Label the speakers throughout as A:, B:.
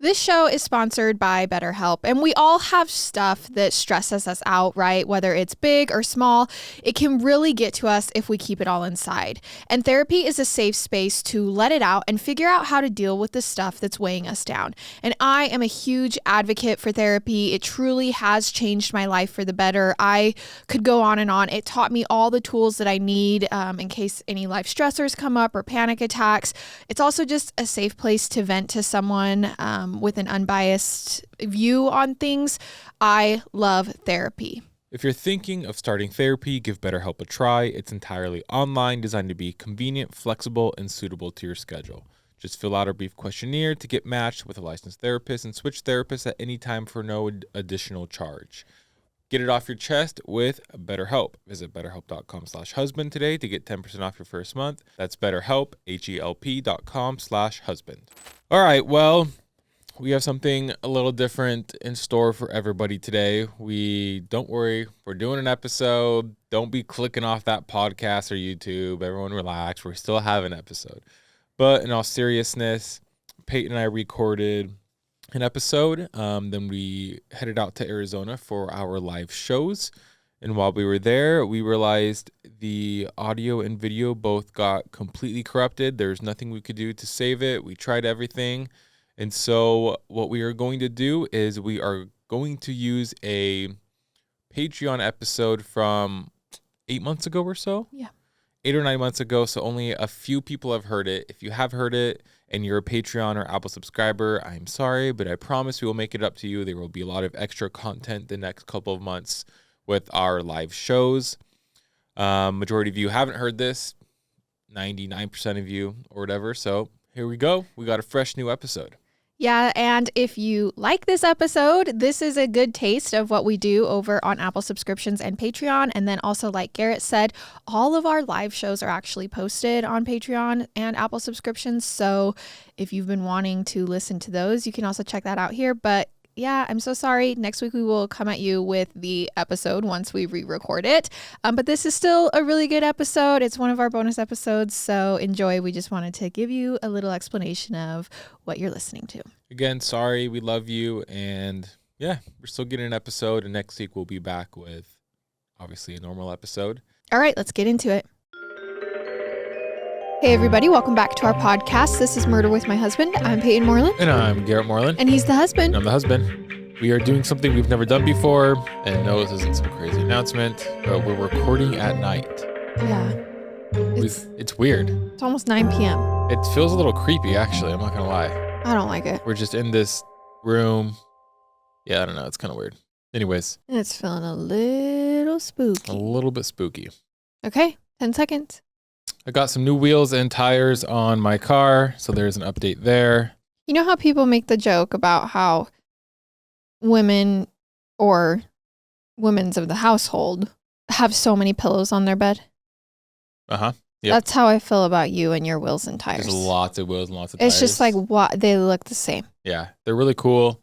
A: This show is sponsored by BetterHelp, and we all have stuff that stresses us out, right? Whether it's big or small, it can really get to us if we keep it all inside. And therapy is a safe space to let it out and figure out how to deal with the stuff that's weighing us down. And I am a huge advocate for therapy. It truly has changed my life for the better. I could go on and on. It taught me all the tools that I need in case any life stressors come up or panic attacks. It's also just a safe place to vent to someone with an unbiased view on things. I love therapy.
B: If you're thinking of starting therapy, give BetterHelp a try. It's entirely online, designed to be convenient, flexible, and suitable to your schedule. Just fill out a brief questionnaire to get matched with a licensed therapist and switch therapists at any time for no additional charge. Get it off your chest with BetterHelp. Visit betterhelp.com/husband today to get 10% off your first month. That's BetterHelp, HELP.com/husband. All right, well, we have something a little different in store for everybody today. Don't worry, we're doing an episode. Don't be clicking off that podcast or YouTube. Everyone relax. We still have an episode. But in all seriousness, Payton and I recorded an episode. Then we headed out to Arizona for our live shows. And while we were there, we realized the audio and video both got completely corrupted. There's nothing we could do to save it. We tried everything. And so what we are going to do is we are going to use a Patreon episode from 8 months ago or so.
A: Yeah.
B: 8 or 9 months ago. So only a few people have heard it. If you have heard it and you're a Patreon or Apple subscriber, I'm sorry, but I promise we will make it up to you. There will be a lot of extra content the next couple of months with our live shows. Majority of you haven't heard this, 99% of you or whatever. So here we go. We got a fresh new episode.
A: Yeah, and if you like this episode, this is a good taste of what we do over on Apple subscriptions and Patreon. And then also, like Garrett said, all of our live shows are actually posted on Patreon and Apple subscriptions. So if you've been wanting to listen to those, you can also check that out here. But yeah, I'm so sorry. Next week we will come at you with the episode once we re-record it. But this is still a really good episode. It's one of our bonus episodes, so enjoy. We just wanted to give you a little explanation of what you're listening to.
B: Again, sorry. We love you. And yeah, we're still getting an episode. And next week we'll be back with obviously a normal episode.
A: All right, let's get into it. Hey everybody, welcome back to our podcast. This is Murder with My Husband. I'm Payton Moreland.
B: And I'm Garrett Moreland.
A: And he's the husband.
B: And I'm the husband. We are doing something we've never done before. And no, this isn't some crazy announcement, but we're recording at night.
A: Yeah.
B: It's weird.
A: It's almost 9 p.m.
B: It feels a little creepy, actually. I'm not going to lie.
A: I don't like it.
B: We're just in this room. Yeah, I don't know. It's kind of weird. Anyways.
A: It's feeling a little spooky.
B: A little bit spooky.
A: Okay, 10 seconds.
B: I got some new wheels and tires on my car, so there's an update there.
A: You know how people make the joke about how women or women's of the household have so many pillows on their bed?
B: Uh-huh. Yep.
A: That's how I feel about you and your wheels and tires.
B: There's lots of wheels and lots of tires.
A: It's just like, what? They look the same.
B: Yeah, they're really cool.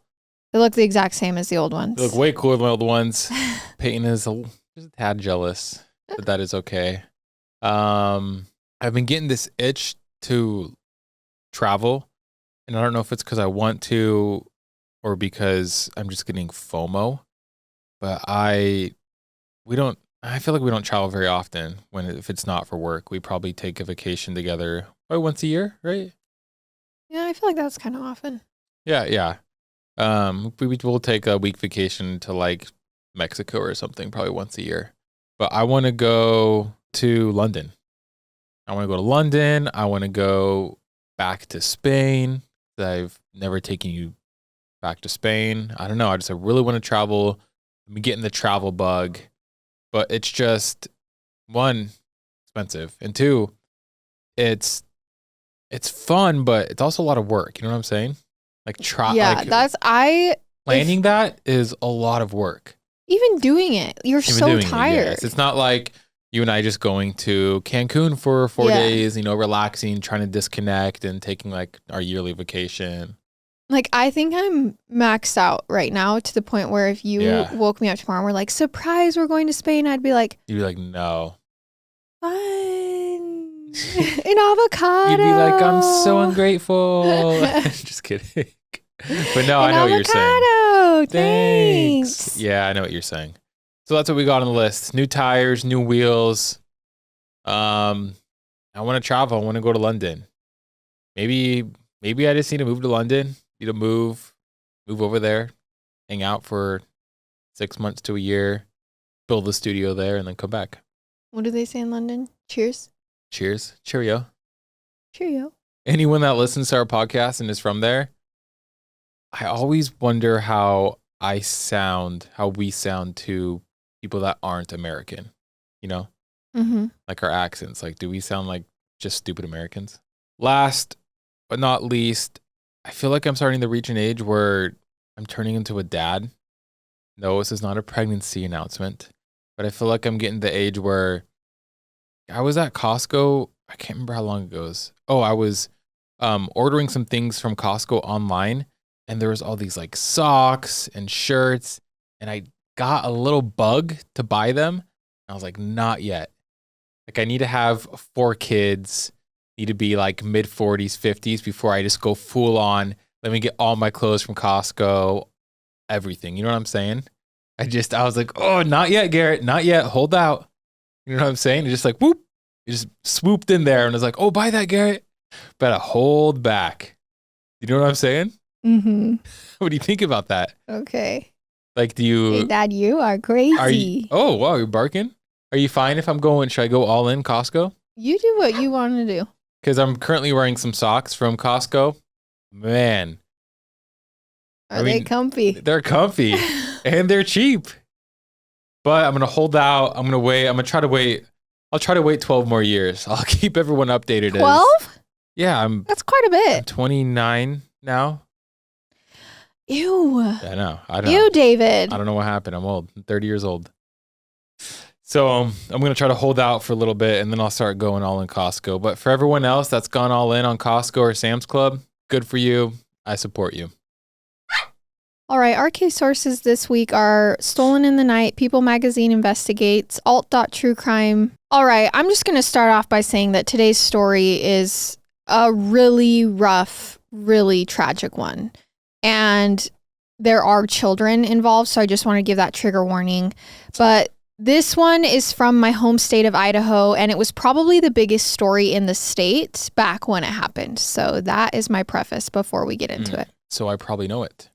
A: They look the exact same as the old ones.
B: They look way cooler than the old ones. Peyton is just a tad jealous, but that is okay. I've been getting this itch to travel, and I don't know if it's because I want to or because I'm just getting FOMO, but I feel like we don't travel very often if it's not for work. We probably take a vacation together once a year, right?
A: Yeah, I feel like that's kind of often.
B: Yeah. We'll take a week vacation to like Mexico or something probably once a year, but I want to go to London. I want to go back to Spain. I've never taken you back to Spain. I don't know. I really want to travel. I'm getting the travel bug, but it's just, one, expensive, and two, it's fun, but it's also a lot of work. You know what I'm saying? Planning that is a lot of work.
A: Even doing it, you're so tired.
B: Yes. It's not like you and I just going to Cancun for 4 days, relaxing, trying to disconnect and taking like our yearly vacation.
A: Like, I think I'm maxed out right now to the point where if you woke me up tomorrow and were like, surprise, we're going to Spain, I'd be like,
B: you'd be like, no.
A: Fun. An avocado.
B: You'd be like, I'm so ungrateful. Just kidding. But no, I know what you're saying.
A: Avocado. Thanks.
B: Yeah, I know what you're saying. So that's what we got on the list. New tires, new wheels. I want to travel. I want to go to London. Maybe I just need to move to London. Need to move over there, hang out for 6 months to a year, build a studio there, and then come back.
A: What do they say in London? Cheers.
B: Cheers. Cheerio.
A: Cheerio.
B: Anyone that listens to our podcast and is from there, I always wonder how we sound to people that aren't American, you know?
A: Mm-hmm.
B: Like our accents. Like, do we sound like just stupid Americans? Last but not least, I feel like I'm starting to reach an age where I'm turning into a dad. No, this is not a pregnancy announcement, but I feel like I'm getting to the age where I was at Costco. I can't remember how long ago it was. Oh, I was ordering some things from Costco online, and there was all these like socks and shirts, and I got a little bug to buy them. I was like, not yet. Like, I need to have 4 kids, need to be like mid 40s, 50s before I just go full on. Let me get all my clothes from Costco, everything. You know what I'm saying? I was like, oh, not yet, Garrett, not yet. Hold out. You know what I'm saying? It's just like, whoop. It just swooped in there and was like, oh, buy that, Garrett. Better hold back. You know what I'm saying?
A: Mm-hmm.
B: What do you think about that?
A: Okay.
B: Like, do you...
A: Hey, Dad, you are crazy.
B: Oh, wow, you're barking? Are you fine if should I go all in Costco?
A: You do what you want to do.
B: Because I'm currently wearing some socks from Costco. Man.
A: Are they comfy?
B: They're comfy and they're cheap. But I'm going to hold out. I'm going to wait. I'm going to try to wait. I'll try to wait 12 more years. I'll keep everyone updated.
A: 12?
B: Yeah.
A: That's quite a bit.
B: I'm 29 now.
A: Ew.
B: I know.
A: Ew, David.
B: I don't know what happened. I'm old. I'm 30 years old. So I'm going to try to hold out for a little bit, and then I'll start going all in Costco. But for everyone else that's gone all in on Costco or Sam's Club, good for you. I support you.
A: All right. Our case sources this week are Stolen in the Night, People Magazine Investigates, Alt.Truecrime. All right. I'm just going to start off by saying that today's story is a really rough, really tragic one. And there are children involved, so I just want to give that trigger warning. But this one is from my home state of Idaho, and it was probably the biggest story in the state back when it happened. So that is my preface before we get into it.
B: So I probably know it.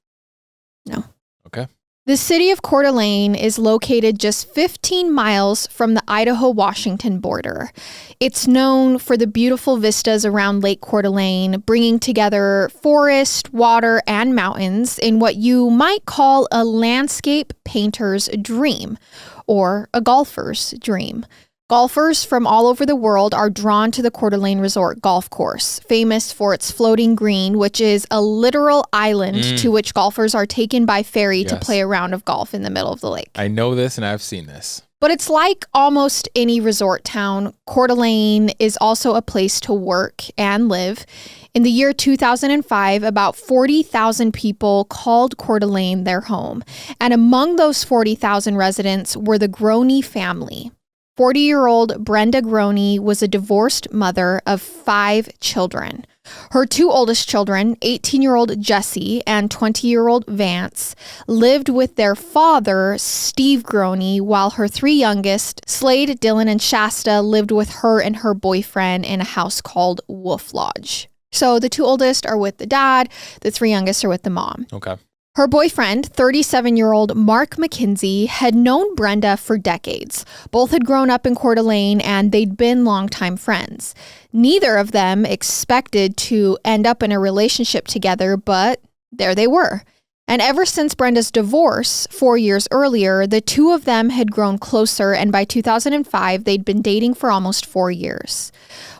A: No.
B: Okay.
A: The city of Coeur d'Alene is located just 15 miles from the Idaho-Washington border. It's known for the beautiful vistas around Lake Coeur d'Alene, bringing together forest, water, and mountains in what you might call a landscape painter's dream, or a golfer's dream. Golfers from all over the world are drawn to the Coeur d'Alene Resort Golf Course, famous for its floating green, which is a literal island to which golfers are taken by ferry to play a round of golf in the middle of the lake.
B: I know this and I've seen this.
A: But it's like almost any resort town. Coeur d'Alene is also a place to work and live. In the year 2005, about 40,000 people called Coeur d'Alene their home. And among those 40,000 residents were the Groene family. 40-year-old Brenda Groene was a divorced mother of 5 children. Her 2 oldest children, 18-year-old Jesse and 20-year-old Vance, lived with their father, Steve Groene, while her 3 youngest, Slade, Dylan, and Shasta, lived with her and her boyfriend in a house called Wolf Lodge. So the 2 oldest are with the dad, the 3 youngest are with the mom.
B: Okay.
A: Her boyfriend, 37-year-old Mark McKenzie, had known Brenda for decades. Both had grown up in Coeur d'Alene, and they'd been longtime friends. Neither of them expected to end up in a relationship together, but there they were. And ever since Brenda's divorce 4 years earlier, the 2 of them had grown closer, and by 2005, they'd been dating for almost 4 years.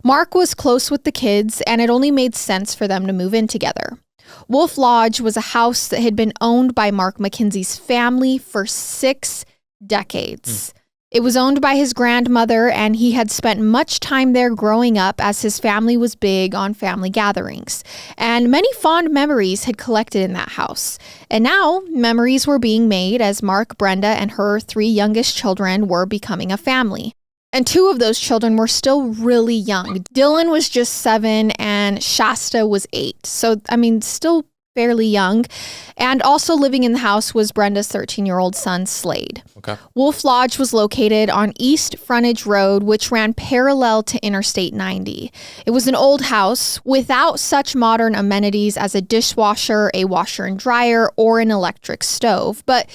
A: Mark was close with the kids, and it only made sense for them to move in together. Wolf Lodge was a house that had been owned by Mark McKenzie's family for 6 decades. It was owned by his grandmother, and he had spent much time there growing up as his family was big on family gatherings. And many fond memories had collected in that house. And now memories were being made as Mark, Brenda, and her 3 youngest children were becoming a family. And 2 of those children were still really young. Dylan was just 7 and Shasta was 8. So, I mean, still fairly young. And also living in the house was Brenda's 13-year-old son, Slade.
B: Okay.
A: Wolf Lodge was located on East Frontage Road, which ran parallel to Interstate 90. It was an old house without such modern amenities as a dishwasher, a washer and dryer, or an electric stove. But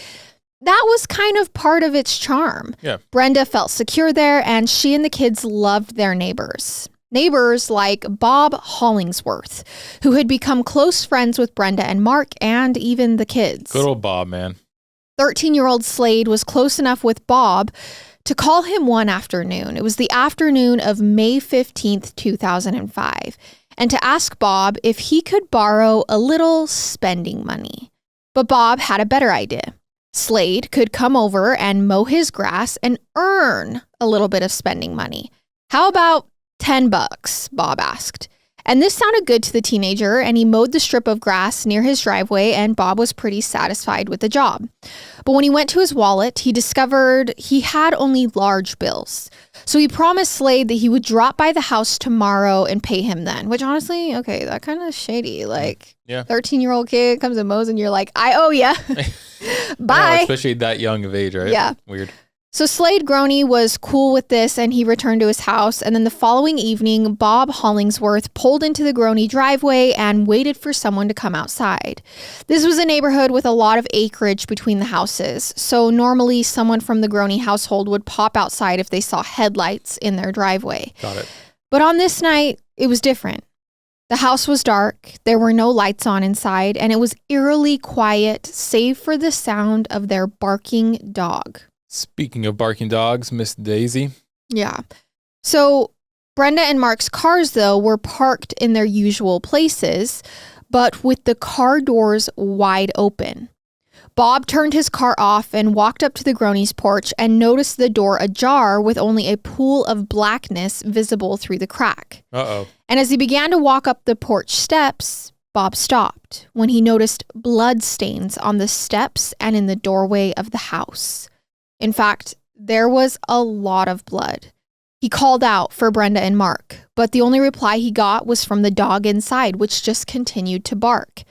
A: that was kind of part of its charm.
B: Yeah.
A: Brenda felt secure there, and she and the kids loved their neighbors. Neighbors like Bob Hollingsworth, who had become close friends with Brenda and Mark and even the kids.
B: Good old Bob, man.
A: 13-year-old Slade was close enough with Bob to call him one afternoon. It was the afternoon of May 15th, 2005, and to ask Bob if he could borrow a little spending money. But Bob had a better idea. Slade could come over and mow his grass and earn a little bit of spending money. How about $10, Bob asked. And this sounded good to the teenager, and he mowed the strip of grass near his driveway, and Bob was pretty satisfied with the job. But when he went to his wallet, he discovered he had only large bills. So he promised Slade that he would drop by the house tomorrow and pay him then, which honestly, okay, that kind of shady. Like, 13-year-old kid comes and mows, and you're like, I owe ya. Bye.
B: Know, especially that young of age, right?
A: Yeah.
B: Weird.
A: So Slade Groene was cool with this, and he returned to his house. And then the following evening, Bob Hollingsworth pulled into the Groene driveway and waited for someone to come outside. This was a neighborhood with a lot of acreage between the houses. So normally someone from the Groene household would pop outside if they saw headlights in their driveway.
B: Got it.
A: But on this night, it was different. The house was dark, there were no lights on inside, and it was eerily quiet, save for the sound of their barking dog.
B: Speaking of barking dogs, Miss Daisy.
A: Yeah. So Brenda and Mark's cars, though, were parked in their usual places, but with the car doors wide open. Bob turned his car off and walked up to the Groene's porch and noticed the door ajar with only a pool of blackness visible through the crack.
B: Uh-oh.
A: And as he began to walk up the porch steps, Bob stopped when he noticed blood stains on the steps and in the doorway of the house. In fact, there was a lot of blood. He called out for Brenda and Mark, but the only reply he got was from the dog inside, which just continued to bark.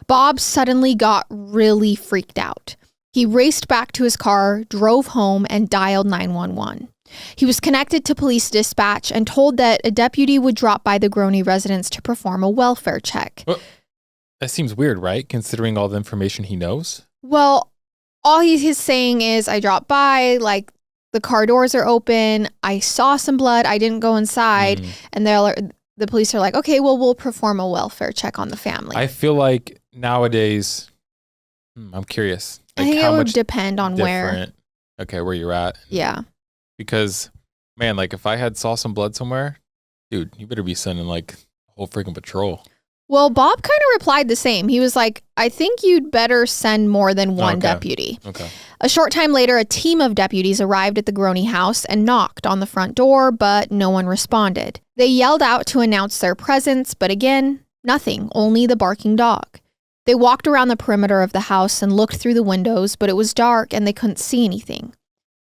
A: Bob suddenly got really freaked out. He raced back to his car, drove home, and dialed 911. He was connected to police dispatch and told that a deputy would drop by the Groene residence to perform a welfare check.
B: Well, that seems weird, right? Considering all the information he knows?
A: Well, all he's saying is, I dropped by, like, the car doors are open, I saw some blood, I didn't go inside, and the police are like, okay, well, we'll perform a welfare check on the family.
B: I feel like nowadays, I'm curious. Like,
A: I think
B: how
A: it would
B: much
A: depend on where.
B: Okay, where you're at.
A: Yeah.
B: Because, man, like, if I saw some blood somewhere, dude, you better be sending, like, a whole freaking patrol.
A: Well, Bob kind of replied the same. He was like, I think you'd better send more than one deputy.
B: Okay.
A: A short time later, a team of deputies arrived at the Groene house and knocked on the front door, but no one responded. They yelled out to announce their presence, but again, nothing, only the barking dog. They walked around the perimeter of the house and looked through the windows, but it was dark and they couldn't see anything.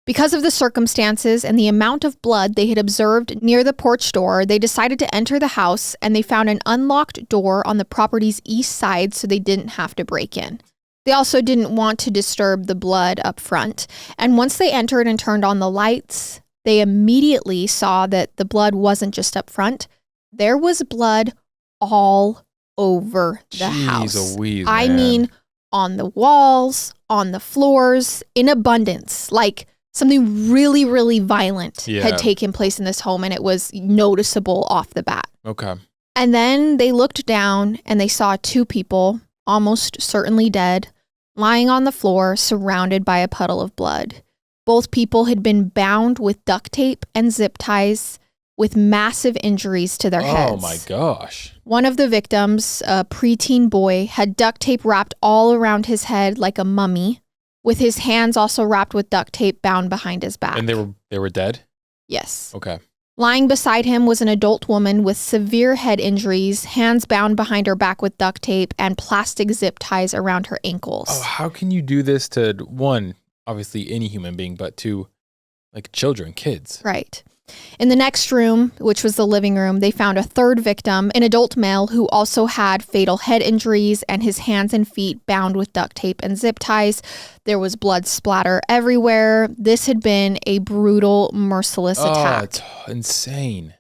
A: Because of the circumstances and the amount of blood they had observed near the porch door, they decided to enter the house, and they found an unlocked door on the property's east side so they didn't have to break in. They also didn't want to disturb the blood up front, and once they entered and turned on the lights, they immediately saw that the blood wasn't just up front. There was blood all over the house. I mean, on the walls, on the floors, in abundance, like something really, really violent had taken place in this home, and it was noticeable off the bat.
B: Okay.
A: And then they looked down and they saw two people, almost certainly dead, lying on the floor, surrounded by a puddle of blood. Both people had been bound with duct tape and zip ties with massive injuries to their heads.
B: Oh my gosh.
A: One of the victims, a preteen boy, had duct tape wrapped all around his head like a mummy, with his hands also wrapped with duct tape bound behind his back.
B: And they were dead?
A: Yes.
B: Okay.
A: Lying beside him was an adult woman with severe head injuries, hands bound behind her back with duct tape, and plastic zip ties around her ankles.
B: Oh, how can you do this to, one, obviously any human being, but to, like, children, kids?
A: Right. In the next room, which was the living room, they found a third victim, an adult male who also had fatal head injuries and his hands and feet bound with duct tape and zip ties. There was blood splatter everywhere. This had been a brutal, merciless attack.
B: It's insane.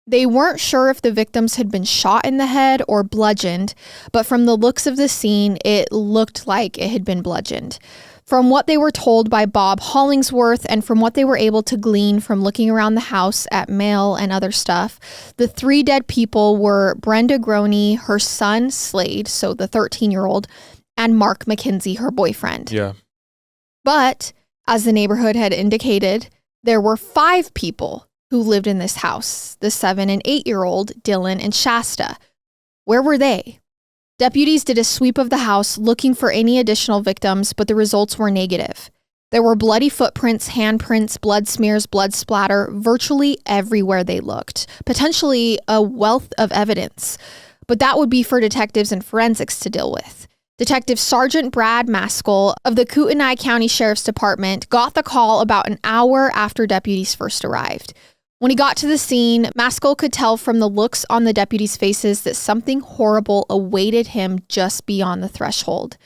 A: They weren't sure if the victims had been shot in the head or bludgeoned, but from the looks of the scene, it looked like it had been bludgeoned. From what they were told by Bob Hollingsworth and from what they were able to glean from looking around the house at mail and other stuff, the 3 dead people were Brenda Groene, her son Slade, so the 13-year-old, and Mark McKenzie, her boyfriend.
B: Yeah.
A: But, as the neighborhood had indicated, there were 5 people who lived in this house, the 7 and 8-year-old Dylan and Shasta. Where were they? Deputies did a sweep of the house looking for any additional victims, but the results were negative. There were bloody footprints, handprints, blood smears, blood splatter, virtually everywhere they looked. Potentially a wealth of evidence. But that would be for detectives and forensics to deal with. Detective Sergeant Brad Maskell of the Kootenai County Sheriff's Department got the call about an hour after deputies first arrived. When he got to the scene, Maskell could tell from the looks on the deputies' faces that something horrible awaited him just beyond the threshold.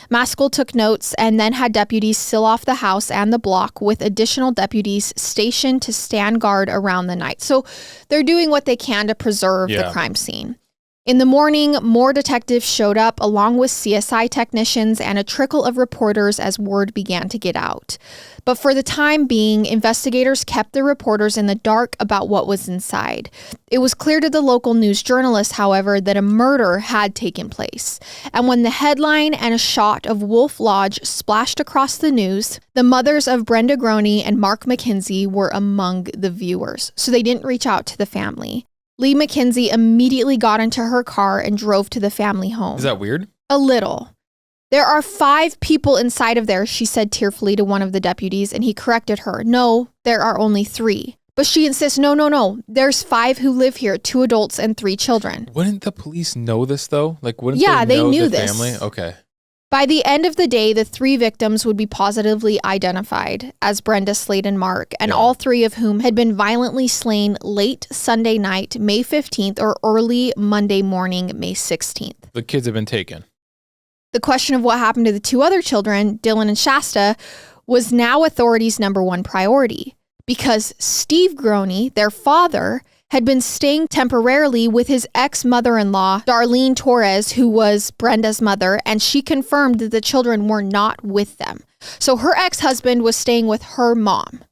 A: Maskell took notes and then had deputies seal off the house and the block with additional deputies stationed to stand guard around the night. So they're doing what they can to preserve the crime scene. In the morning, more detectives showed up along with CSI technicians and a trickle of reporters as word began to get out. But for the time being, investigators kept the reporters in the dark about what was inside. It was clear to the local news journalists, however, that a murder had taken place. And when the headline and a shot of Wolf Lodge splashed across the news, the mothers of Brenda Groene and Mark McKenzie were among the viewers, so they didn't reach out to the family. Lee McKenzie immediately got into her car and drove to the family home.
B: Is that weird?
A: A little. There are 5 people inside of there, she said tearfully to one of the deputies, and he corrected her. No, there are only 3. But she insists, no. There's 5 who live here, 2 adults and 3 children.
B: Wouldn't the police know this, though? Like, wouldn't
A: they
B: know
A: knew
B: the
A: this.
B: family? Okay.
A: By the end of the day, the 3 victims would be positively identified as Brenda, Slade, and Mark, and all 3 of whom had been violently slain late Sunday night, May 15th, or early Monday morning, May 16th.
B: The kids have been taken.
A: The question of what happened to the 2 other children, Dylan and Shasta, was now authorities' number 1 priority, because Steve Groene, their father, had been staying temporarily with his ex-mother-in-law, Darlene Torres, who was Brenda's mother, and she confirmed that the children were not with them. So her ex-husband was staying with her mom.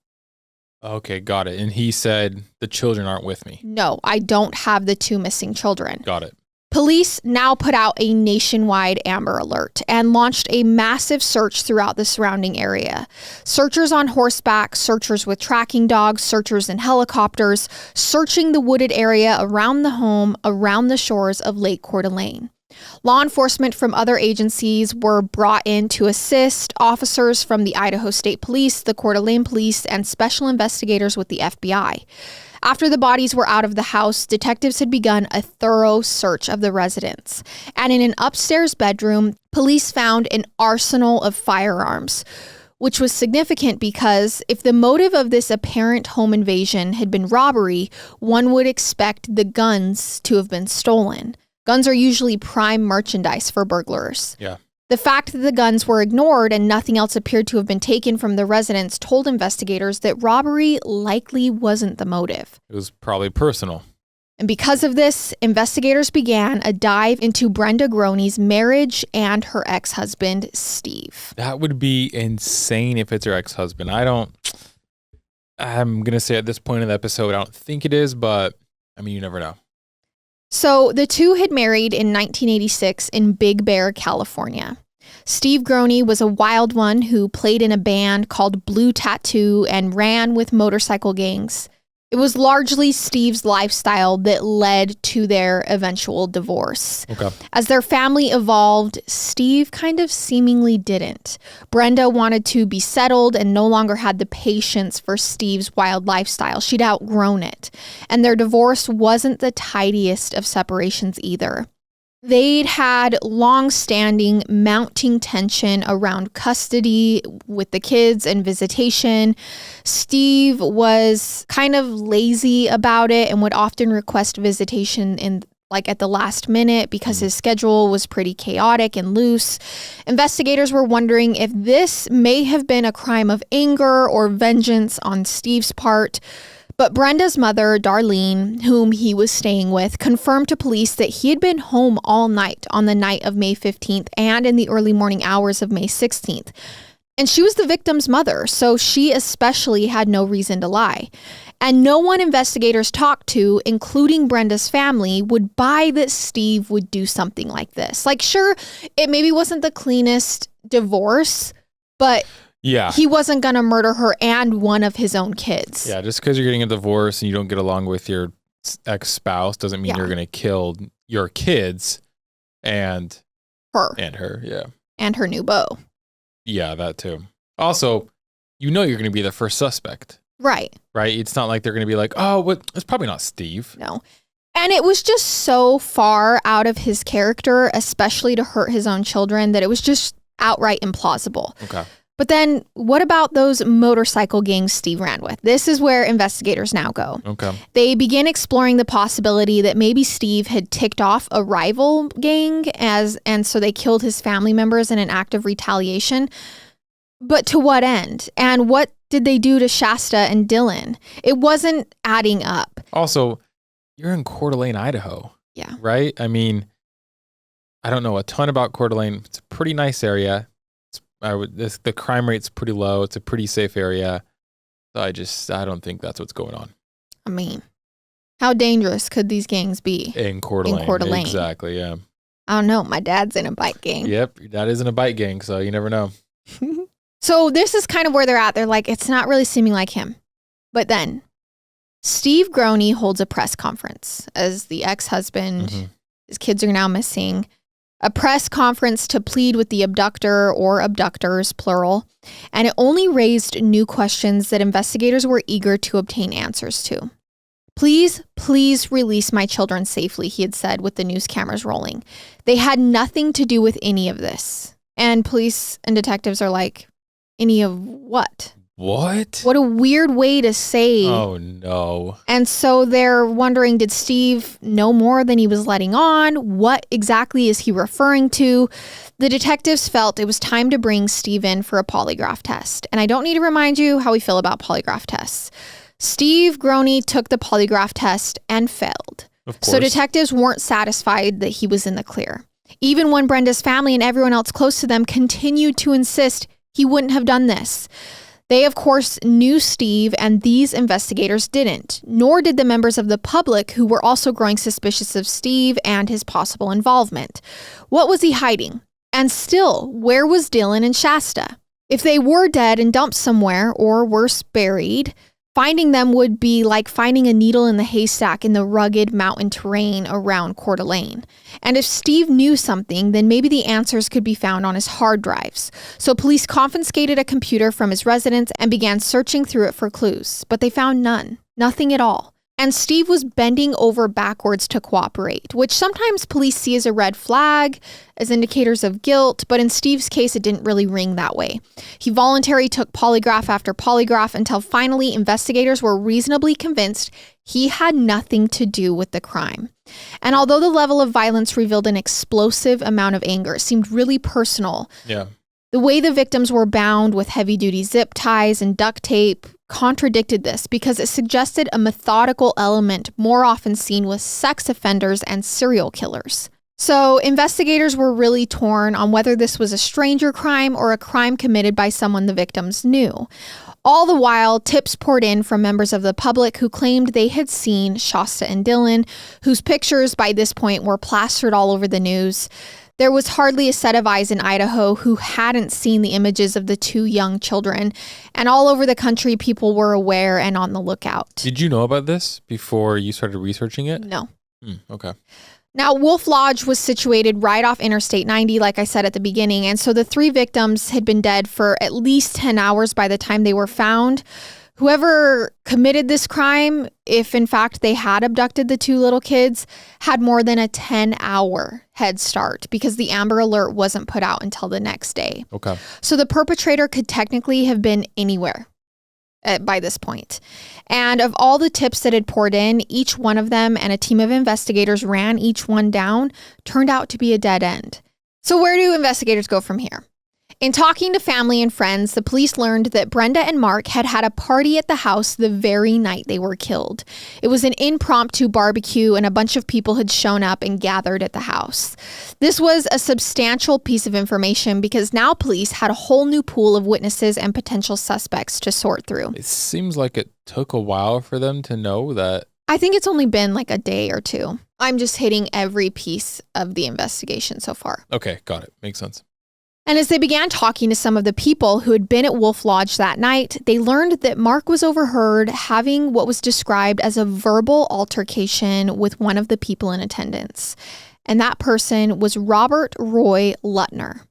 B: Okay, got it. And he said, the children aren't with me.
A: No, I don't have the 2 missing children.
B: Got it.
A: Police now put out a nationwide Amber Alert and launched a massive search throughout the surrounding area. Searchers on horseback, searchers with tracking dogs, searchers in helicopters, searching the wooded area around the home, around the shores of Lake Coeur d'Alene. Law enforcement from other agencies were brought in to assist, officers from the Idaho State Police, the Coeur d'Alene Police, and special investigators with the FBI. After the bodies were out of the house, detectives had begun a thorough search of the residence. And in an upstairs bedroom, police found an arsenal of firearms, which was significant because if the motive of this apparent home invasion had been robbery, one would expect the guns to have been stolen. Guns are usually prime merchandise for burglars.
B: Yeah.
A: The fact that the guns were ignored and nothing else appeared to have been taken from the residence told investigators that robbery likely wasn't the motive.
B: It was probably personal.
A: And because of this, investigators began a dive into Brenda Groene's marriage and her ex-husband, Steve.
B: That would be insane if it's her ex-husband. I'm going to say at this point in the episode, I don't think it is, but I mean, you never know.
A: So the 2 had married in 1986 in Big Bear, California. Steve Groene was a wild one who played in a band called Blue Tattoo and ran with motorcycle gangs. It was largely Steve's lifestyle that led to their eventual divorce.
B: Okay.
A: As their family evolved, Steve kind of seemingly didn't. Brenda wanted to be settled and no longer had the patience for Steve's wild lifestyle. She'd outgrown it. And their divorce wasn't the tidiest of separations either. They'd had long-standing mounting tension around custody with the kids and visitation. Steve was kind of lazy about it and would often request visitation at the last minute because his schedule was pretty chaotic and loose. Investigators were wondering if this may have been a crime of anger or vengeance on Steve's part. But Brenda's mother, Darlene, whom he was staying with, confirmed to police that he had been home all night on the night of May 15th and in the early morning hours of May 16th. And she was the victim's mother, so she especially had no reason to lie. And no one investigators talked to, including Brenda's family, would buy that Steve would do something like this. Like, sure, it maybe wasn't the cleanest divorce, but
B: yeah,
A: he wasn't going to murder her and one of his own kids.
B: Yeah, just because you're getting a divorce and you don't get along with your ex-spouse doesn't mean you're going to kill your kids and
A: her.
B: Yeah.
A: And her new beau.
B: Yeah, that too. Also, you're going to be the first suspect.
A: Right.
B: It's not like they're going to be like, oh, it's probably not Steve.
A: No. And it was just so far out of his character, especially to hurt his own children, that it was just outright implausible.
B: Okay.
A: But then what about those motorcycle gangs Steve ran with? This is where investigators now go.
B: Okay.
A: They begin exploring the possibility that maybe Steve had ticked off a rival gang and so they killed his family members in an act of retaliation. But to what end? And what did they do to Shasta and Dylan? It wasn't adding up.
B: Also, you're in Coeur d'Alene, Idaho.
A: Yeah.
B: Right? I mean, I don't know a ton about Coeur d'Alene. It's a pretty nice area. The crime rate's pretty low. It's a pretty safe area. So I don't think that's what's going on.
A: I mean, how dangerous could these gangs be?
B: In Coeur d'Alene. Exactly, yeah.
A: I don't know. My dad's in a bike gang.
B: Yep, your dad is in a bike gang, so you never know.
A: So this is kind of where they're at. They're like, it's not really seeming like him. But then Steve Groene holds a press conference as the ex-husband. His kids are now missing. A press conference to plead with the abductor or abductors, plural. And it only raised new questions that investigators were eager to obtain answers to. Please release my children safely, he had said with the news cameras rolling. They had nothing to do with any of this. And police and detectives are like, any of what?
B: What?
A: What a weird way to say.
B: Oh, no.
A: And so they're wondering, did Steve know more than he was letting on? What exactly is he referring to? The detectives felt it was time to bring Steve in for a polygraph test. And I don't need to remind you how we feel about polygraph tests. Steve Groene took the polygraph test and failed.
B: Of course.
A: So detectives weren't satisfied that he was in the clear. Even when Brenda's family and everyone else close to them continued to insist he wouldn't have done this. They, of course, knew Steve, and these investigators didn't, nor did the members of the public who were also growing suspicious of Steve and his possible involvement. What was he hiding? And still, where was Dylan and Shasta? If they were dead and dumped somewhere, or worse, buried, finding them would be like finding a needle in the haystack in the rugged mountain terrain around Coeur d'Alene. And if Steve knew something, then maybe the answers could be found on his hard drives. So police confiscated a computer from his residence and began searching through it for clues. But they found none. Nothing at all. And Steve was bending over backwards to cooperate, which sometimes police see as a red flag, as indicators of guilt, but in Steve's case, it didn't really ring that way. He voluntarily took polygraph after polygraph until finally investigators were reasonably convinced he had nothing to do with the crime. And although the level of violence revealed an explosive amount of anger, it seemed really personal.
B: Yeah.
A: The way the victims were bound with heavy-duty zip ties and duct tape contradicted this because it suggested a methodical element more often seen with sex offenders and serial killers. So investigators were really torn on whether this was a stranger crime or a crime committed by someone the victims knew. All the while, tips poured in from members of the public who claimed they had seen Shasta and Dylan, whose pictures by this point were plastered all over the news. There was hardly a set of eyes in Idaho who hadn't seen the images of the two young children, and all over the country, people were aware and on the lookout.
B: Did you know about this before you started researching it?
A: No.
B: Okay.
A: Now, Wolf Lodge was situated right off Interstate 90, like I said at the beginning, and so the three victims had been dead for at least 10 hours by the time they were found. Whoever committed this crime, if in fact they had abducted the 2 little kids, had more than a 10-hour head start because the Amber Alert wasn't put out until the next day.
B: Okay.
A: So the perpetrator could technically have been anywhere by this point. And of all the tips that had poured in, each one of them and a team of investigators ran each one down, turned out to be a dead end. So where do investigators go from here? In talking to family and friends, the police learned that Brenda and Mark had had a party at the house the very night they were killed. It was an impromptu barbecue and a bunch of people had shown up and gathered at the house. This was a substantial piece of information because now police had a whole new pool of witnesses and potential suspects to sort through.
B: It seems like it took a while for them to know that.
A: I think it's only been like a day or 2. I'm just hitting every piece of the investigation so far.
B: Okay, got it. Makes sense.
A: And as they began talking to some of the people who had been at Wolf Lodge that night, they learned that Mark was overheard having what was described as a verbal altercation with one of the people in attendance. And that person was Robert Roy Lutner.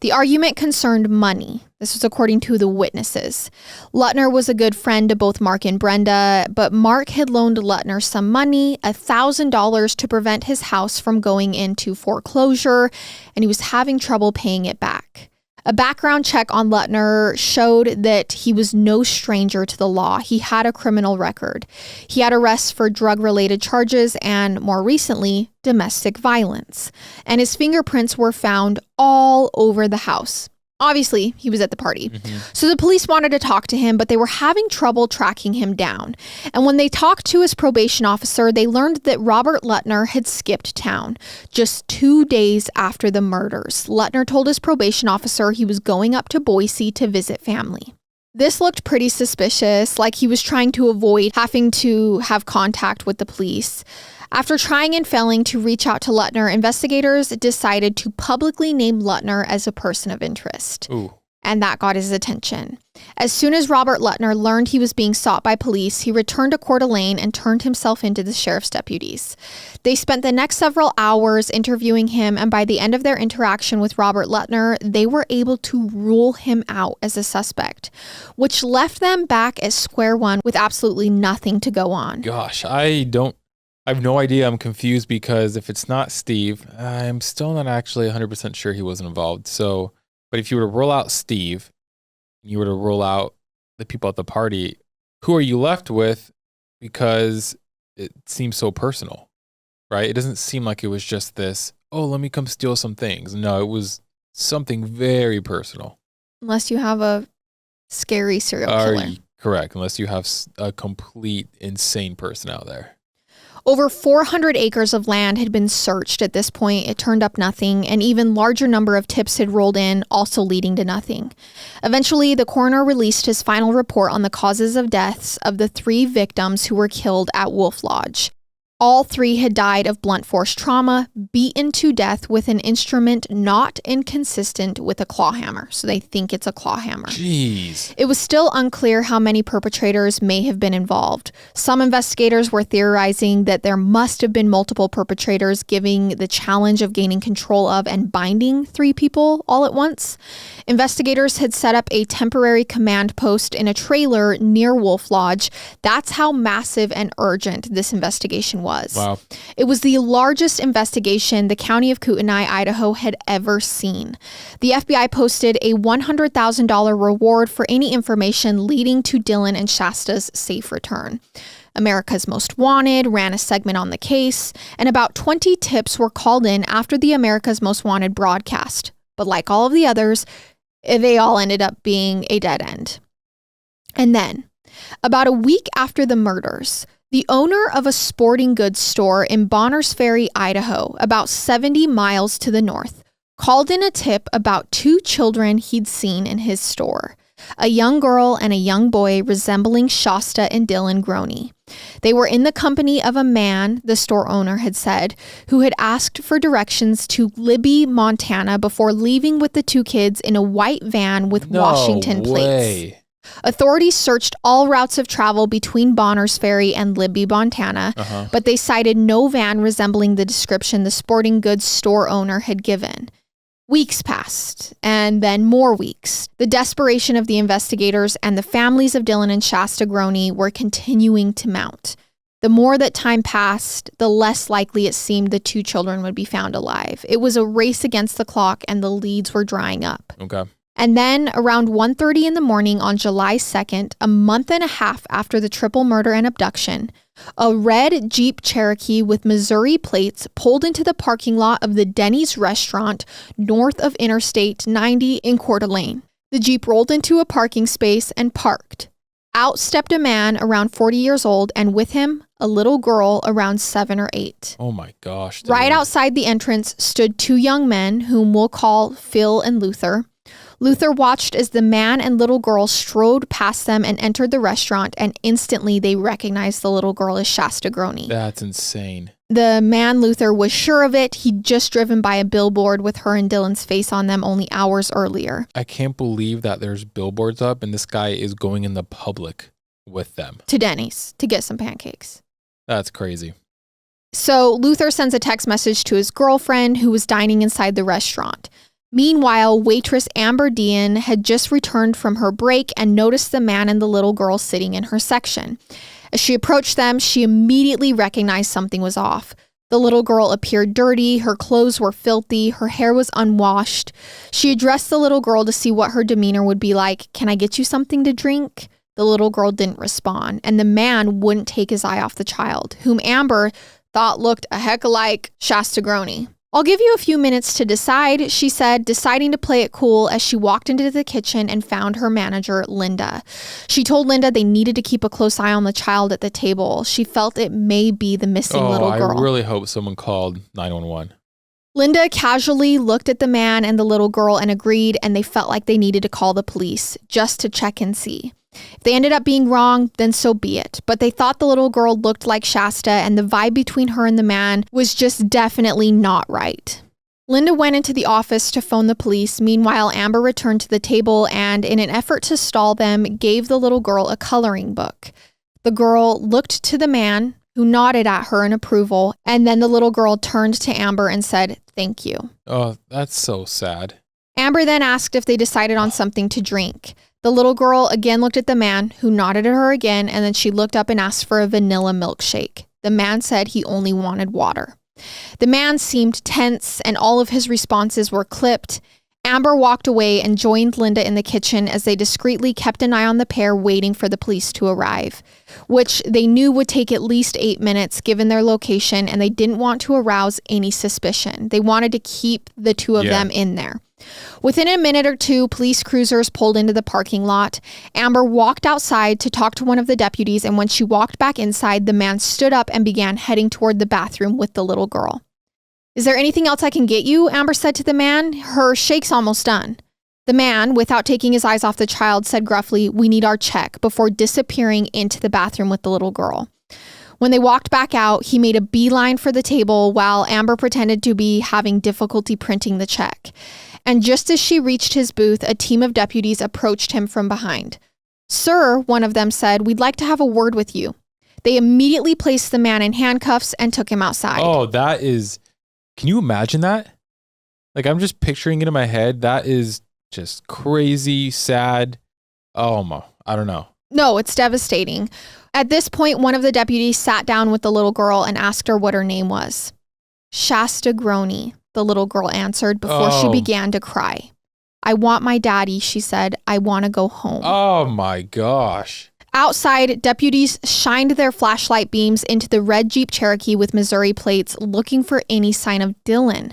A: The argument concerned money. This was according to the witnesses. Lutner was a good friend to both Mark and Brenda, but Mark had loaned Lutner some money, $1,000, to prevent his house from going into foreclosure, and he was having trouble paying it back. A background check on Lutner showed that he was no stranger to the law. He had a criminal record. He had arrests for drug-related charges and, more recently, domestic violence. And his fingerprints were found all over the house. Obviously, he was at the party. So the police wanted to talk to him, but they were having trouble tracking him down. And when they talked to his probation officer, they learned that Robert Lutner had skipped town just 2 days after the murders. Lutner told his probation officer he was going up to Boise to visit family. This looked pretty suspicious, like he was trying to avoid having to have contact with the police. After trying and failing to reach out to Lutner, investigators decided to publicly name Lutner as a person of interest.
B: Ooh.
A: And that got his attention. As soon as Robert Lutner learned he was being sought by police, he returned to Coeur d'Alene and turned himself into the sheriff's deputies. They spent the next several hours interviewing him, and by the end of their interaction with Robert Lutner, they were able to rule him out as a suspect, which left them back at square one with absolutely nothing to go on.
B: Gosh, I have no idea. I'm confused because if it's not Steve, I'm still not actually 100% sure he wasn't involved. So, but if you were to roll out Steve, you were to roll out the people at the party, who are you left with? Because it seems so personal, right? It doesn't seem like it was just this, oh, let me come steal some things. No, it was something very personal.
A: Unless you have a scary serial killer.
B: Correct. Unless you have a complete insane person out there.
A: Over 400 acres of land had been searched at this point. It turned up nothing. An even larger number of tips had rolled in, also leading to nothing. Eventually, the coroner released his final report on the causes of deaths of the 3 victims who were killed at Wolf Lodge. All 3 had died of blunt force trauma, beaten to death with an instrument not inconsistent with a claw hammer. So they think it's a claw hammer.
B: Jeez.
A: It was still unclear how many perpetrators may have been involved. Some investigators were theorizing that there must have been multiple perpetrators, giving the challenge of gaining control of and binding 3 people all at once. Investigators had set up a temporary command post in a trailer near Wolf Lodge. That's how massive and urgent this investigation was.
B: Wow.
A: It was the largest investigation the county of Kootenai, Idaho had ever seen. The FBI posted a $100,000 reward for any information leading to Dylan and Shasta's safe return. America's Most Wanted ran a segment on the case, and about 20 tips were called in after the America's Most Wanted broadcast. But like all of the others, they all ended up being a dead end. And then, about a week after the murders, the owner of a sporting goods store in Bonners Ferry, Idaho, about 70 miles to the north, called in a tip about 2 children he'd seen in his store, a young girl and a young boy resembling Shasta and Dylan Groene. They were in the company of a man, the store owner had said, who had asked for directions to Libby, Montana before leaving with the 2 kids in a white van with Washington plates. Authorities searched all routes of travel between Bonners Ferry and Libby, Montana, but they cited no van resembling the description the sporting goods store owner had given. Weeks passed, and then more weeks. The desperation of the investigators and the families of Dylan and Shasta Groene were continuing to mount. The more that time passed, the less likely it seemed the two children would be found alive. It was a race against the clock, and the leads were drying up.
B: Okay.
A: And then around 1:30 in the morning on July 2nd, a month and a half after the triple murder and abduction, a red Jeep Cherokee with Missouri plates pulled into the parking lot of the Denny's restaurant north of Interstate 90 in Coeur d'Alene. The Jeep rolled into a parking space and parked. Out stepped a man around 40 years old, and with him, a little girl around 7 or 8.
B: Oh my gosh. Dude.
A: Right outside the entrance stood two young men whom we'll call Phil and Luther. Luther watched as the man and little girl strode past them and entered the restaurant, and instantly they recognized the little girl as Shasta Groene.
B: That's insane.
A: The man, Luther, was sure of it. He'd just driven by a billboard with her and Dylan's face on them only hours earlier.
B: I can't believe that there's billboards up and this guy is going in the public with them.
A: To Denny's to get some pancakes.
B: That's crazy.
A: So Luther sends a text message to his girlfriend who was dining inside the restaurant. Meanwhile, waitress Amber Dean had just returned from her break and noticed the man and the little girl sitting in her section. As she approached them, she immediately recognized something was off. The little girl appeared dirty, her clothes were filthy, her hair was unwashed. She addressed the little girl to see what her demeanor would be like. "Can I get you something to drink?" The little girl didn't respond, and the man wouldn't take his eye off the child, whom Amber thought looked a heck like Shasta Groene. "I'll give you a few minutes to decide," she said, deciding to play it cool as she walked into the kitchen and found her manager, Linda. She told Linda they needed to keep a close eye on the child at the table. She felt it may be the missing little girl.
B: I really hope someone called 911.
A: Linda casually looked at the man and the little girl and agreed, and they felt like they needed to call the police just to check and see. If they ended up being wrong, then so be it. But they thought the little girl looked like Shasta, and the vibe between her and the man was just definitely not right. Linda went into the office to phone the police. Meanwhile, Amber returned to the table and, in an effort to stall them, gave the little girl a coloring book. The girl looked to the man, who nodded at her in approval, and then the little girl turned to Amber and said, "Thank you."
B: Oh, that's so sad.
A: Amber then asked if they decided on something to drink. The little girl again looked at the man, who nodded at her again, and then she looked up and asked for a vanilla milkshake. The man said he only wanted water. The man seemed tense, and all of his responses were clipped. Amber walked away and joined Linda in the kitchen as they discreetly kept an eye on the pair, waiting for the police to arrive, which they knew would take at least 8 minutes given their location, and they didn't want to arouse any suspicion. They wanted to keep the two of them in there. Within a minute or two, police cruisers pulled into the parking lot. Amber walked outside to talk to one of the deputies, and when she walked back inside, the man stood up and began heading toward the bathroom with the little girl. "Is there anything else I can get you?" Amber said to the man. "Her shake's almost done." The man, without taking his eyes off the child, said gruffly, "We need our check," before disappearing into the bathroom with the little girl. When they walked back out, he made a beeline for the table while Amber pretended to be having difficulty printing the check. And just as she reached his booth, a team of deputies approached him from behind. "Sir," one of them said, "we'd like to have a word with you." They immediately placed the man in handcuffs and took him outside.
B: Oh, that is... Can you imagine that? Like, I'm just picturing it in my head. That is just crazy, sad. Oh, my, I don't know.
A: No, it's devastating. At this point, one of the deputies sat down with the little girl and asked her what her name was. "Shasta Groene," the little girl answered before she began to cry. "I want my daddy," she said. "I want to go home."
B: Oh my gosh.
A: Outside, deputies shined their flashlight beams into the red Jeep Cherokee with Missouri plates, looking for any sign of Dylan,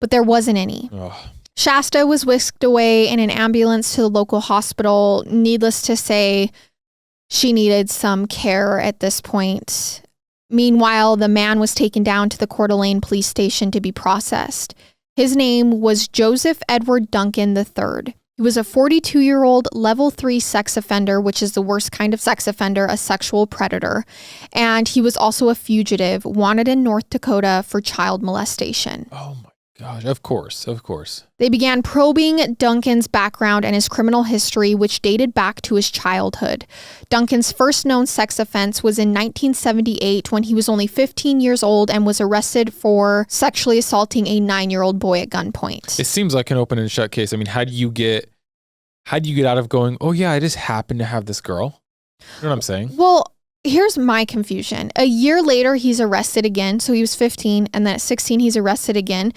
A: but there wasn't any.
B: Ugh.
A: Shasta was whisked away in an ambulance to the local hospital. Needless to say, she needed some care at this point. Meanwhile, the man was taken down to the Coeur d'Alene police station to be processed. His name was Joseph Edward Duncan III. He was a 42-year-old level 3 sex offender, which is the worst kind of sex offender, a sexual predator. And he was also a fugitive, wanted in North Dakota for child molestation.
B: Oh my Gosh, of course.
A: They began probing Duncan's background and his criminal history, which dated back to his childhood. Duncan's first known sex offense was in 1978 when he was only 15 years old and was arrested for sexually assaulting a 9-year-old boy at gunpoint.
B: It seems like an open and shut case. I mean, how do you get out of going, oh yeah, I just happened to have this girl? You know what I'm saying?
A: Well, here's my confusion. A year later, he's arrested again. So he was 15, and then at 16, he's arrested again.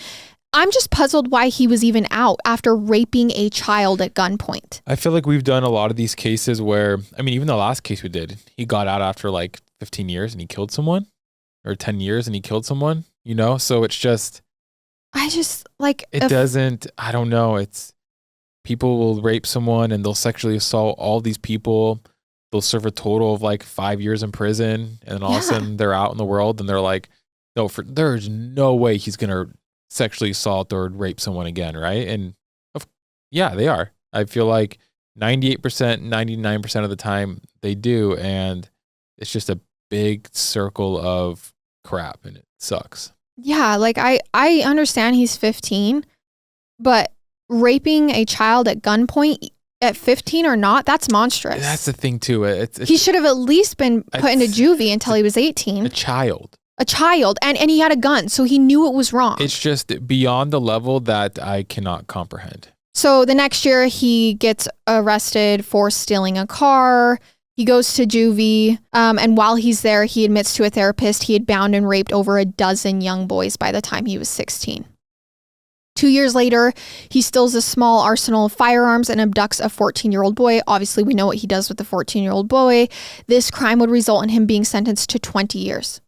A: I'm just puzzled why he was even out after raping a child at gunpoint.
B: I feel like we've done a lot of these cases where, I mean, even the last case we did, he got out after like 15 years and he killed someone, or 10 years and he killed someone, you know? So it's just,
A: I don't know. It's, people will rape someone and they'll sexually assault all these people. They'll serve a total of like 5 years in prison, and then all of a sudden they're out in the world and they're like, no, there's no way he's going to sexually assault or rape someone again, right? And yeah, they are. I feel like 98%, 99% of the time they do, and it's just a big circle of crap, and it sucks. Yeah, like I understand he's 15, but raping a child at gunpoint at 15 or not, that's monstrous.
B: That's the thing too.
A: He should have at least been put into juvie until he was 18.
B: A child,
A: and he had a gun, so he knew it was wrong.
B: It's just beyond the level that I cannot comprehend.
A: So the next year, he gets arrested for stealing a car. He goes to juvie, and while he's there, he admits to a therapist he had bound and raped over a dozen young boys by the time he was 16. 2 years later, he steals a small arsenal of firearms and abducts a 14-year-old boy. Obviously, we know what he does with the 14-year-old boy. This crime would result in him being sentenced to 20 years.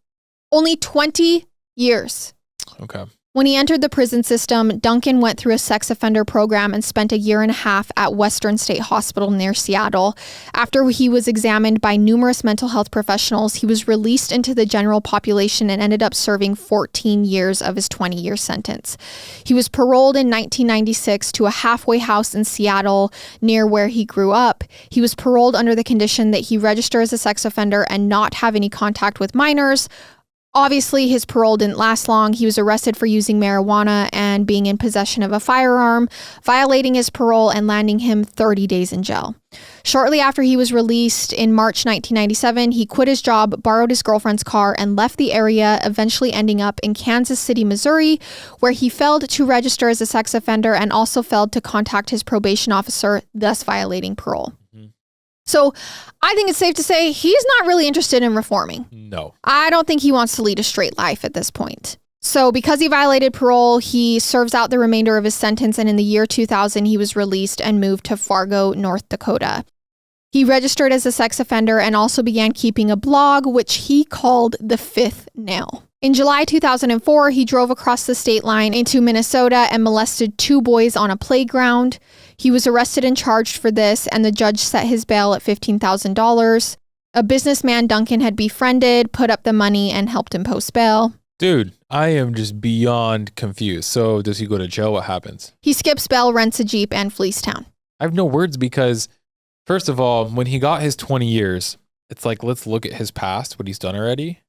A: Only 20 years.
B: Okay.
A: When he entered the prison system, Duncan went through a sex offender program and spent 1.5 years at Western State Hospital near Seattle. After he was examined by numerous mental health professionals, he was released into the general population and ended up serving 14 years of his 20-year sentence. He was paroled in 1996 to a halfway house in Seattle near where he grew up. He was paroled under the condition that he register as a sex offender and not have any contact with minors. Obviously, his parole didn't last long. He was arrested for using marijuana and being in possession of a firearm, violating his parole and landing him 30 days in jail. Shortly after he was released in March 1997, he quit his job, borrowed his girlfriend's car, and left the area, eventually ending up in Kansas City, Missouri, where he failed to register as a sex offender and also failed to contact his probation officer, thus violating parole. So I think it's safe to say he's not really interested in reforming.
B: No.
A: I don't think he wants to lead a straight life at this point. So because he violated parole, he serves out the remainder of his sentence, and in the year 2000, he was released and moved to Fargo, North Dakota. He registered as a sex offender and also began keeping a blog, which he called The Fifth Nail. In July 2004, he drove across the state line into Minnesota and molested 2 boys on a playground. He was arrested and charged for this, and the judge set his bail at $15,000. A businessman Duncan had befriended, put up the money, and helped him post bail.
B: Dude, I am just beyond confused. So does he go to jail? What happens?
A: He skips bail, rents a Jeep, and flees town.
B: I have no words because, first of all, when he got his 20 years, it's like, let's look at his past, what he's done already.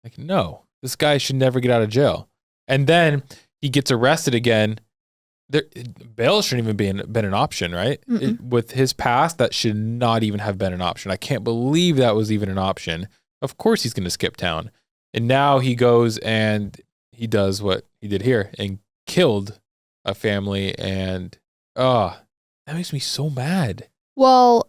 B: Like, no, this guy should never get out of jail. And then he gets arrested again. Bail shouldn't even been an option, right? With his past, that should not even have been an option. I can't believe that was even an option. Of course he's going to skip town. And now he goes and he does what he did here and killed a family. And, that makes me so mad.
A: Well,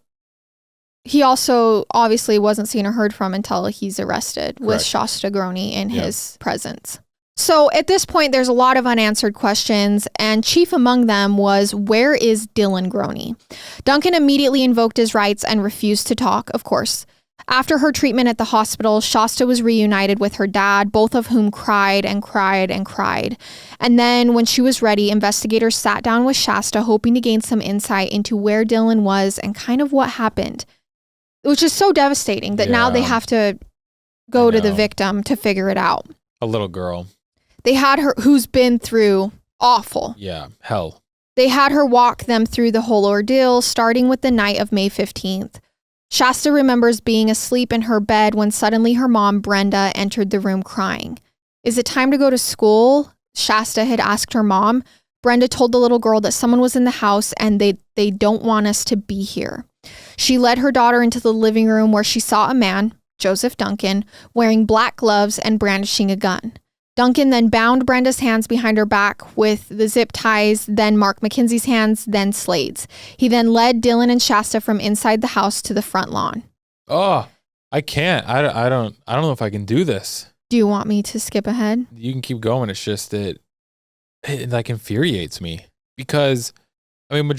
A: he also obviously wasn't seen or heard from until he's arrested. Correct. With Shasta Groene in his presence. So at this point, there's a lot of unanswered questions, and chief among them was, where is Dylan Groene? Duncan immediately invoked his rights and refused to talk, of course. After her treatment at the hospital, Shasta was reunited with her dad, both of whom cried and cried and cried. And then when she was ready, investigators sat down with Shasta, hoping to gain some insight into where Dylan was and kind of what happened, which is so devastating that now they have to go to the victim to figure it out.
B: A little girl.
A: They had her, who's been through awful.
B: Yeah, hell.
A: They had her walk them through the whole ordeal, starting with the night of May 15th. Shasta remembers being asleep in her bed when suddenly her mom, Brenda, entered the room crying. Is it time to go to school? Shasta had asked her mom, Brenda told the little girl that someone was in the house and they don't want us to be here. She led her daughter into the living room where she saw a man, Joseph Duncan, wearing black gloves and brandishing a gun. Duncan then bound Brenda's hands behind her back with the zip ties, then Mark McKenzie's hands, then Slade's. He then led Dylan and Shasta from inside the house to the front lawn.
B: Oh, I can't. I don't know if I can do this.
A: Do you want me to skip ahead?
B: You can keep going. It's just that it like infuriates me because, I mean, a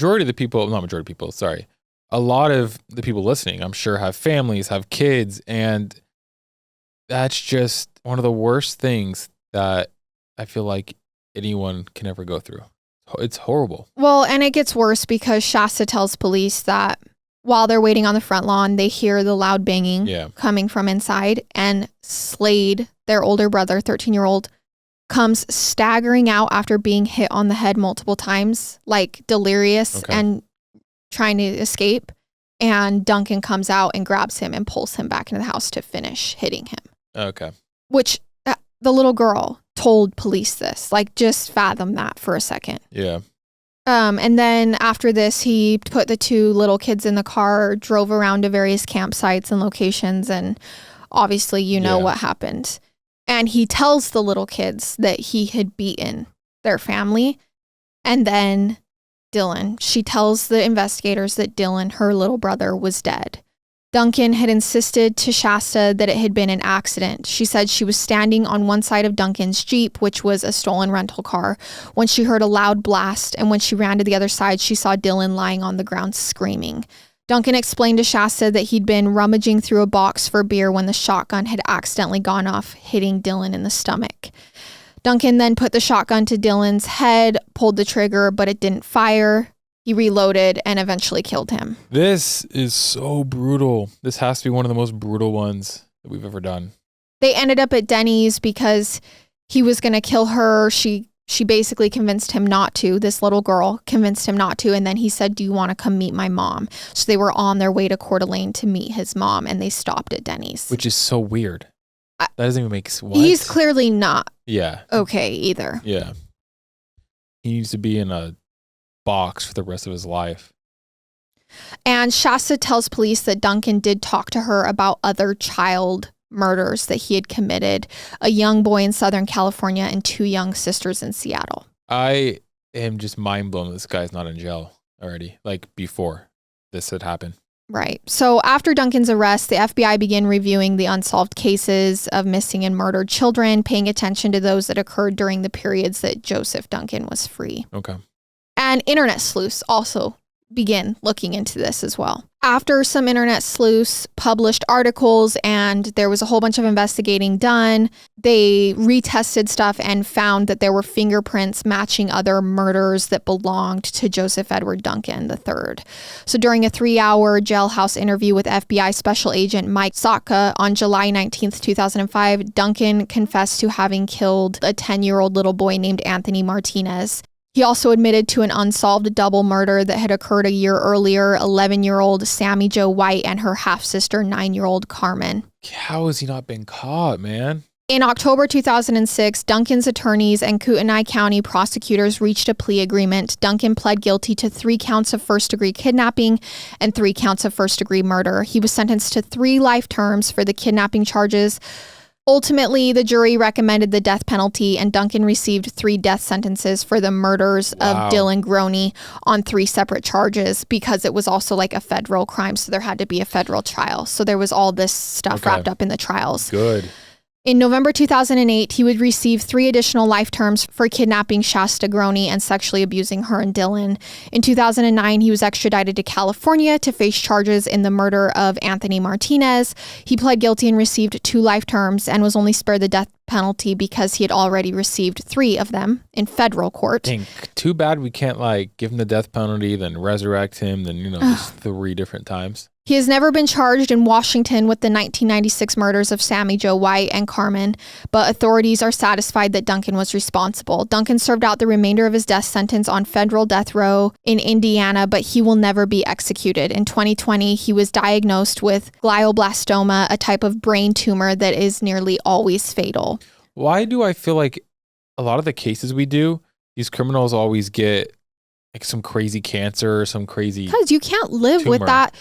B: lot of the people listening, I'm sure, have families, have kids, and that's just one of the worst things that I feel like anyone can ever go through. It's horrible.
A: Well, and it gets worse because Shasta tells police that while they're waiting on the front lawn, they hear the loud banging coming from inside, and Slade, their older brother, 13-year-old, comes staggering out after being hit on the head multiple times, like delirious and trying to escape. And Duncan comes out and grabs him and pulls him back into the house to finish hitting him.
B: Okay.
A: Which the little girl told police this. Like, just fathom that for a second.
B: Yeah.
A: And then after this, he put the two little kids in the car, drove around to various campsites and locations, and obviously you know what happened. And he tells the little kids that he had beaten their family. And then Dylan, she tells the investigators that Dylan, her little brother, was dead. Duncan had insisted to Shasta that it had been an accident. She said she was standing on one side of Duncan's Jeep, which was a stolen rental car, when she heard a loud blast, and when she ran to the other side, she saw Dylan lying on the ground screaming. Duncan explained to Shasta that he'd been rummaging through a box for beer when the shotgun had accidentally gone off, hitting Dylan in the stomach. Duncan then put the shotgun to Dylan's head, pulled the trigger, but it didn't fire. He reloaded and eventually killed him.
B: This is so brutal. This has to be one of the most brutal ones that we've ever done.
A: They ended up at Denny's because he was going to kill her. She basically convinced him not to. This little girl convinced him not to. And then he said, do you want to come meet my mom? So they were on their way to Coeur d'Alene to meet his mom, and they stopped at Denny's.
B: Which is so weird. That doesn't even make sense.
A: He's clearly not
B: Yeah.
A: okay either.
B: Yeah. He needs to be in a box for the rest of his life.
A: And Shasta tells police that Duncan did talk to her about other child murders that he had committed, a young boy in Southern California and two young sisters in Seattle.
B: I am just mind blown that this guy's not in jail already, like before this had happened.
A: Right. So after Duncan's arrest, the FBI began reviewing the unsolved cases of missing and murdered children, paying attention to those that occurred during the periods that Joseph Duncan was free.
B: Okay.
A: And internet sleuths also begin looking into this as well. After some internet sleuths published articles and there was a whole bunch of investigating done, they retested stuff and found that there were fingerprints matching other murders that belonged to Joseph Edward Duncan III. So during a 3-hour jailhouse interview with FBI Special Agent Mike Sotka on July 19th, 2005, Duncan confessed to having killed a 10-year-old little boy named Anthony Martinez. He also admitted to an unsolved double murder that had occurred a year earlier, 11-year-old Sammy Jo White and her half-sister, 9-year-old Carmen.
B: How has he not been caught, man?
A: In October 2006, Duncan's attorneys and Kootenai County prosecutors reached a plea agreement. Duncan pled guilty to 3 counts of first-degree kidnapping and 3 counts of first-degree murder. He was sentenced to 3 life terms for the kidnapping charges. Ultimately, the jury recommended the death penalty, and Duncan received 3 death sentences for the murders of Dylan Groene on 3 separate charges, because it was also like a federal crime, so there had to be a federal trial. So there was all this stuff wrapped up in the trials.
B: Good.
A: In November 2008, he would receive 3 additional life terms for kidnapping Shasta Groene and sexually abusing her and Dylan. In 2009, he was extradited to California to face charges in the murder of Anthony Martinez. He pled guilty and received 2 life terms and was only spared the death penalty because he had already received 3 of them in federal court.
B: Dang, too bad we can't like give him the death penalty, then resurrect him, then, just 3 different times.
A: He has never been charged in Washington with the 1996 murders of Sammy Jo White and Carmen, but authorities are satisfied that Duncan was responsible. Duncan served out the remainder of his death sentence on federal death row in Indiana, but he will never be executed. In 2020, he was diagnosed with glioblastoma, a type of brain tumor that is nearly always fatal.
B: Why do I feel like a lot of the cases we do, these criminals always get like some crazy cancer or some crazy
A: because you can't live with
B: tumor.
A: that.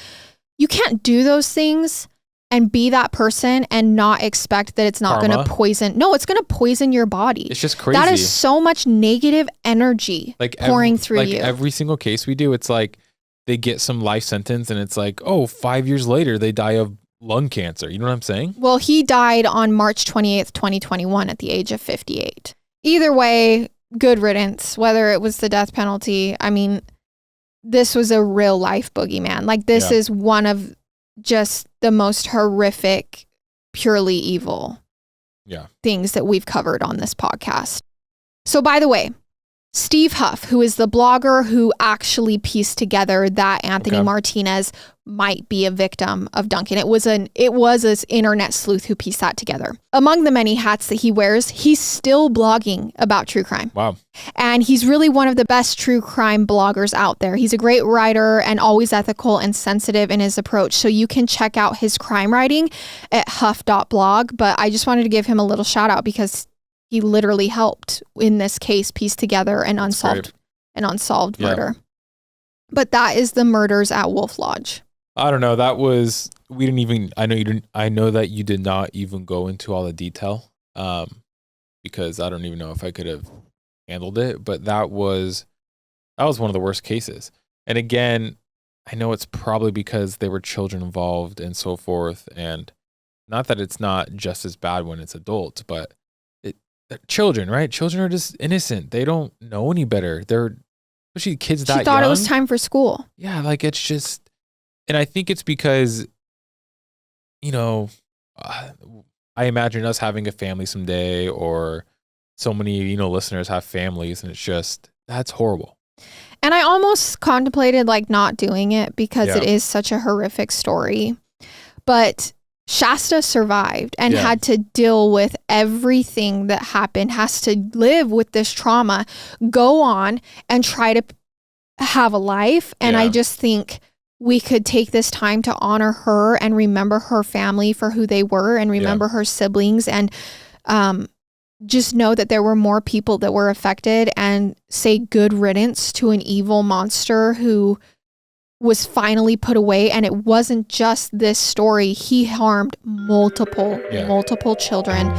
A: You can't do those things and be that person and not expect that it's not going to poison. No, it's going to poison your body.
B: It's just crazy.
A: That is so much negative energy pouring through you.
B: Every single case we do, it's like they get some life sentence and it's like, oh, 5 years later, they die of lung cancer. You know what I'm saying?
A: Well, he died on March 28th, 2021 at the age of 58. Either way, good riddance, whether it was the death penalty. I mean, this was a real life boogeyman. Like this is one of just the most horrific, purely evil things that we've covered on this podcast. So by the way, Steve Huff, who is the blogger who actually pieced together that Anthony Martinez might be a victim of Duncan. It was an internet sleuth who pieced that together. Among the many hats that he wears, he's still blogging about true crime.
B: Wow.
A: And he's really one of the best true crime bloggers out there. He's a great writer and always ethical and sensitive in his approach. So you can check out his crime writing at huff.blog. But I just wanted to give him a little shout out because he literally helped in this case piece together an unsolved murder. But that is the murders at Wolf Lodge.
B: I don't know. I know that you did not even go into all the detail because I don't even know if I could have handled it, but that was one of the worst cases. And again, I know it's probably because there were children involved and so forth. And not that it's not just as bad when it's adults, but children, right? Children are just innocent. They don't know any better. They're especially kids that young.
A: She thought it was time for school.
B: Yeah, like it's just, and I think it's because, I imagine us having a family someday, or so many, listeners have families, and it's just, that's horrible.
A: And I almost contemplated not doing it because it is such a horrific story. But Shasta survived and had to deal with everything that happened, has to live with this trauma, go on and try to have a life. And I just think we could take this time to honor her and remember her family for who they were and remember her siblings and just know that there were more people that were affected and say good riddance to an evil monster who was finally put away. And it wasn't just this story. He harmed multiple children.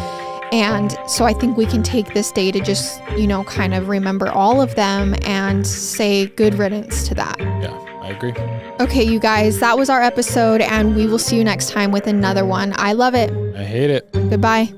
A: And so I think we can take this day to just, kind of remember all of them and say good riddance to that.
B: Yeah, I agree.
A: Okay, you guys, that was our episode, and we will see you next time with another one. I love it.
B: I hate it.
A: Goodbye.